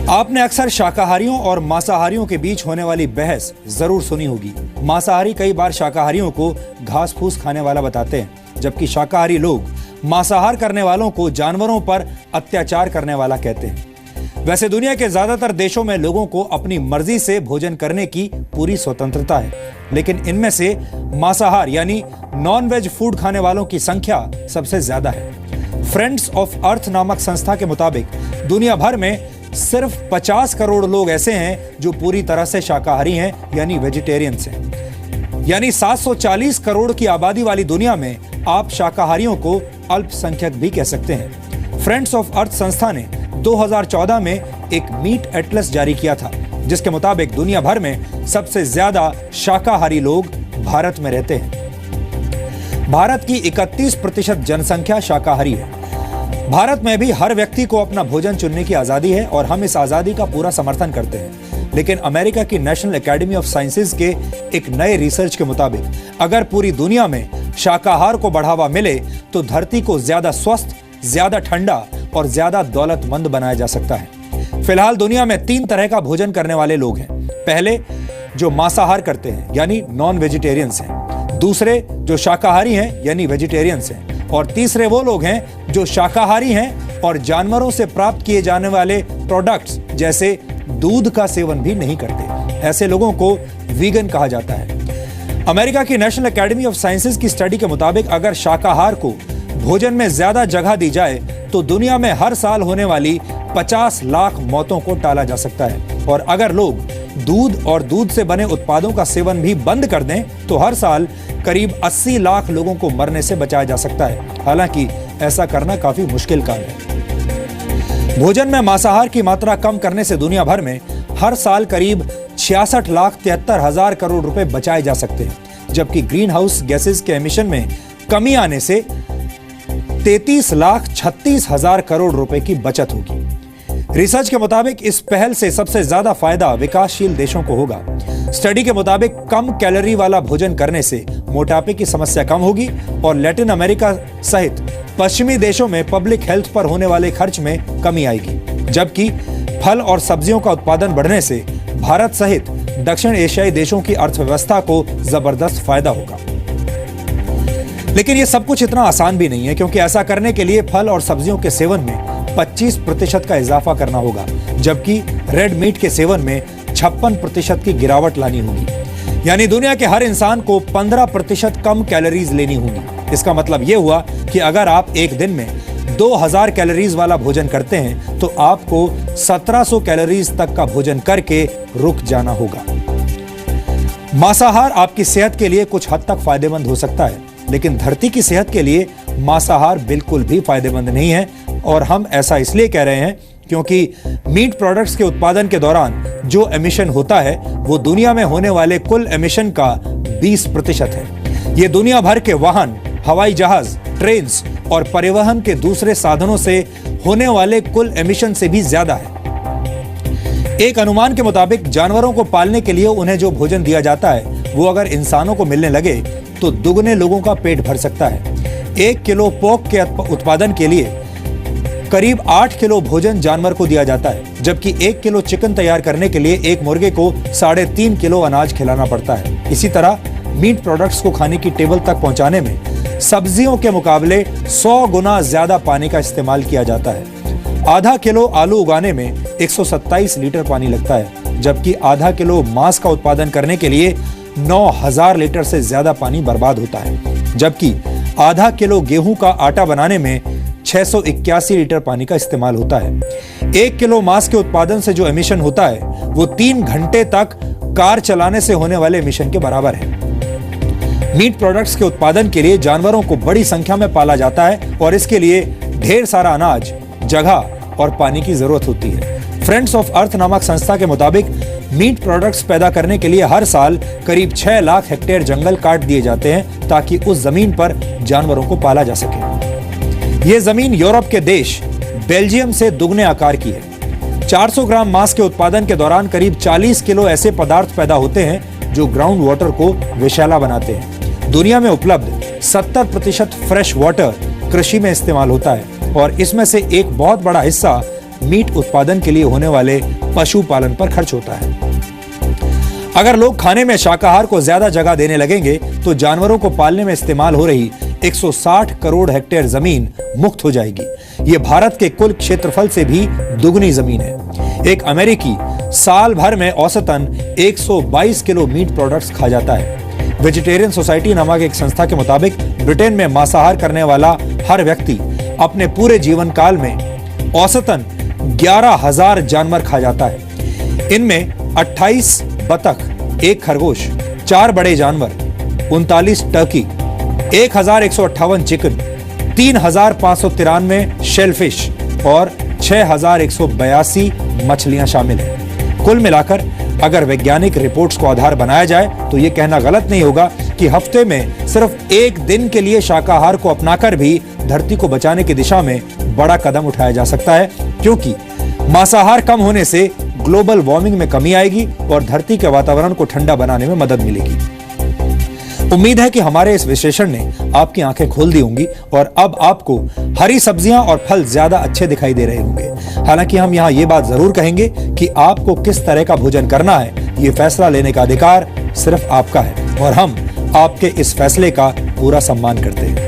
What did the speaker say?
आपने अक्सर शाकाहारियों और मांसाहारियों के बीच होने वाली बहस जरूर सुनी होगी। मांसाहारी कई बार शाकाहारियों को घास फूस खाने वाला बताते हैं, जबकि शाकाहारी लोग मांसाहार करने वालों को जानवरों पर अत्याचार करने वाला कहते हैं। वैसे दुनिया के ज्यादातर देशों में लोगों को अपनी मर्जी से भोजन करने की पूरी स्वतंत्रता है, लेकिन इनमें से मांसाहार यानी नॉन वेज फूड खाने वालों की संख्या सबसे ज्यादा है। फ्रेंड्स ऑफ अर्थ नामक संस्था के मुताबिक दुनिया भर में सिर्फ 50 करोड़ लोग ऐसे हैं जो पूरी तरह से शाकाहारी हैं यानी वेजिटेरियंस हैं। यानी 740 करोड़ की आबादी वाली दुनिया में आप शाकाहारियों को अल्पसंख्यक भी कह सकते हैं। फ्रेंड्स ऑफ अर्थ संस्था ने 2014 में एक मीट एटलस जारी किया था, जिसके मुताबिक दुनिया भर में सबसे ज्यादा शाकाहारी लोग भारत में रहते हैं। भारत की 31% जनसंख्या शाकाहारी है। भारत में भी हर व्यक्ति को अपना भोजन चुनने की आजादी है और हम इस आजादी का पूरा समर्थन करते हैं। लेकिन अमेरिका की नेशनल एकेडमी ऑफ साइंसेज के एक नए रिसर्च के मुताबिक अगर पूरी दुनिया में शाकाहार को बढ़ावा मिले तो धरती को ज्यादा स्वस्थ, ज्यादा ठंडा और ज्यादा दौलतमंद बनाया जा सकता है। फिलहाल दुनिया में 3 तरह का भोजन करने वाले लोग हैं। पहले जो मांसाहार करते हैं यानी नॉन वेजिटेरियंस हैं, दूसरे जो शाकाहारी हैं यानी वेजिटेरियंस हैं, और तीसरे वो लोग हैं जो शाकाहारी हैं और जानवरों से प्राप्त किए जाने वाले प्रोडक्ट्स जैसे दूध का सेवन भी नहीं करते। ऐसे लोगों को वीगन कहा जाता है। अमेरिका की नेशनल एकेडमी ऑफ साइंसेज की स्टडी के मुताबिक अगर शाकाहार को भोजन में ज्यादा जगह दी जाए तो दुनिया में हर साल होने वाली 50 लाख मौतों को टाला जा सकता है। और अगर लोग दूध और दूध से बने उत्पादों का सेवन भी बंद कर दें तो हर साल करीब 80 लाख लोगों को मरने से बचाया जा सकता है। हालांकि ऐसा करना काफी मुश्किल काम है। भोजन में मांसाहार की मात्रा कम करने से दुनिया भर में हर साल करीब 66,73,000 करोड़ रुपए बचाए जा सकते हैं, जबकि ग्रीन हाउस गैसेस के एमिशन में कमी आने से 33,36,000 करोड़ रुपए की बचत होगी। रिसर्च के मुताबिक इस पहल से सबसे ज्यादा फायदा विकासशील देशों को होगा। स्टडी के मुताबिक कम कैलोरी वाला भोजन करने से मोटापे की समस्या कम होगी और लैटिन अमेरिका सहित पश्चिमी देशों में पब्लिक हेल्थ पर होने वाले खर्च में कमी आएगी, जबकि फल और सब्जियों का उत्पादन बढ़ने से भारत सहित दक्षिण एशियाई देशों की अर्थव्यवस्था को जबरदस्त फायदा होगा। लेकिन ये सब कुछ इतना आसान भी नहीं है, क्योंकि ऐसा करने के लिए फल और सब्जियों के सेवन में 25% का इजाफा करना होगा, जबकि रेड मीट के सेवन में 56% की गिरावट लानी होगी। यानी दुनिया के हर इंसान को 15% कम कैलोरीज लेनी होगी। इसका मतलब यह हुआ कि अगर आप एक दिन में 2000 कैलोरीज वाला भोजन करते हैं तो आपको 1700 कैलोरीज तक का भोजन करके रुक जाना होगा। मांसाहार आपकी सेहत के लिए कुछ हद तक फायदेमंद हो सकता है, लेकिन धरती की सेहत के लिए मांसाहार बिल्कुल भी फायदेमंद नहीं है। और हम ऐसा इसलिए कह रहे हैं क्योंकि मीट प्रोडक्ट्स के उत्पादन के दौरान जो एमिशन होता है वो दुनिया में होने वाले कुल एमिशन का 20% है। ये दुनिया भर के वाहन, हवाई जहाज, ट्रेन्स और परिवहन के दूसरे साधनों से होने वाले कुल एमिशन से भी ज्यादा है। एक अनुमान के मुताबिक जानवरों को पालने के लिए उन्हें जो भोजन दिया जाता है वो अगर इंसानों को मिलने लगे तो दुगने लोगों का पेट भर सकता है। 1 किलो पोर्क के उत्पादन के लिए करीब 8 किलो भोजन जानवर को दिया जाता है, जबकि 1 किलो चिकन तैयार करने के लिए एक मुर्गे को 3.5 किलो अनाज खिलाना पड़ता है। इसी तरह मीट प्रोडक्ट्स को खाने की टेबल तक पहुंचाने में सब्जियों के मुकाबले 100 गुना ज्यादा पानी का इस्तेमाल किया जाता है। आधा किलो आलू उगाने में 127 लीटर पानी लगता है, जबकि आधा किलो मांस का उत्पादन करने के लिए 9000 लीटर से ज्यादा पानी बर्बाद होता है, जबकि आधा किलो गेहूं का आटा बनाने में 681 लीटर पानी का इस्तेमाल होता है। 1 किलो मांस के उत्पादन से जो एमिशन होता है वो 3 घंटे तक कार चलाने से होने वाले एमिशन के बराबर है। मीट प्रोडक्ट्स के उत्पादन के लिए जानवरों को बड़ी संख्या में पाला जाता है और इसके लिए ढेर सारा अनाज, जगह और पानी की जरूरत होती है। फ्रेंड्स ऑफ अर्थ नामक संस्था के मुताबिक मीट प्रोडक्ट्स पैदा करने के लिए हर साल करीब 6 लाख हेक्टेयर जंगल काट दिए जाते हैं ताकि उस जमीन पर जानवरों को पाला जा सके। यह जमीन यूरोप के देश बेल्जियम से दुगने आकार की है। 400 ग्राम मांस के उत्पादन के दौरान करीब 40 किलो ऐसे पदार्थ पैदा होते हैं जो ग्राउंड वाटर को विषैला बनाते हैं। दुनिया में उपलब्ध 70% फ्रेश वाटर कृषि में इस्तेमाल होता है और इसमें से एक बहुत बड़ा हिस्सा मीट उत्पादन के लिए होने वाले पशुपालन पर खर्च होता है। अगर लोग खाने में शाकाहार को ज्यादा जगह देने लगेंगे तो जानवरों को पालने में इस्तेमाल हो रही 160 करोड़ हेक्टेयर जमीन मुक्त हो जाएगी। ये भारत के कुल क्षेत्रफल से भी दुगनी जमीन है। एक अमेरिकी साल भर में औसतन 122 किलो मीट प्रोडक्ट्स खा जाता है। वेजिटेरियन सोसाइटी नामक एक संस्था के मुताबिक ब्रिटेन में मांसाहार करने वाला हर व्यक्ति अपने पूरे जीवन काल में औसतन 11,000 जानवर खा जाता है। इनमें 28 बतख, 1 खरगोश, 4 बड़े जानवर, 39 टर्की, 1,158 चिकन, 3,593 शेलफिश और 6,182 मछलियां शामिल हैं। कुल मिलाकर अगर वैज्ञानिक रिपोर्ट्स को आधार बनाया जाए तो यह कहना गलत नहीं होगा कि हफ्ते में सिर्फ एक दिन के लिए शाकाहार को अपनाकर भी धरती को बचाने की दिशा में बड़ा कदम उठाया जा सकता है, क्योंकि मांसाहार कम होने से ग्लोबल वार्मिंग में कमी आएगी और धरती के वातावरण को ठंडा बनाने में मदद मिलेगी। उम्मीद है कि हमारे इस विश्लेषण ने आपकी आंखें खोल दी होंगी और अब आपको हरी सब्जियां और फल ज्यादा अच्छे दिखाई दे रहे होंगे। हालांकि हम यहाँ ये बात जरूर कहेंगे कि आपको किस तरह का भोजन करना है, ये फैसला लेने का अधिकार सिर्फ आपका है और हम आपके इस फैसले का पूरा सम्मान करते हैं।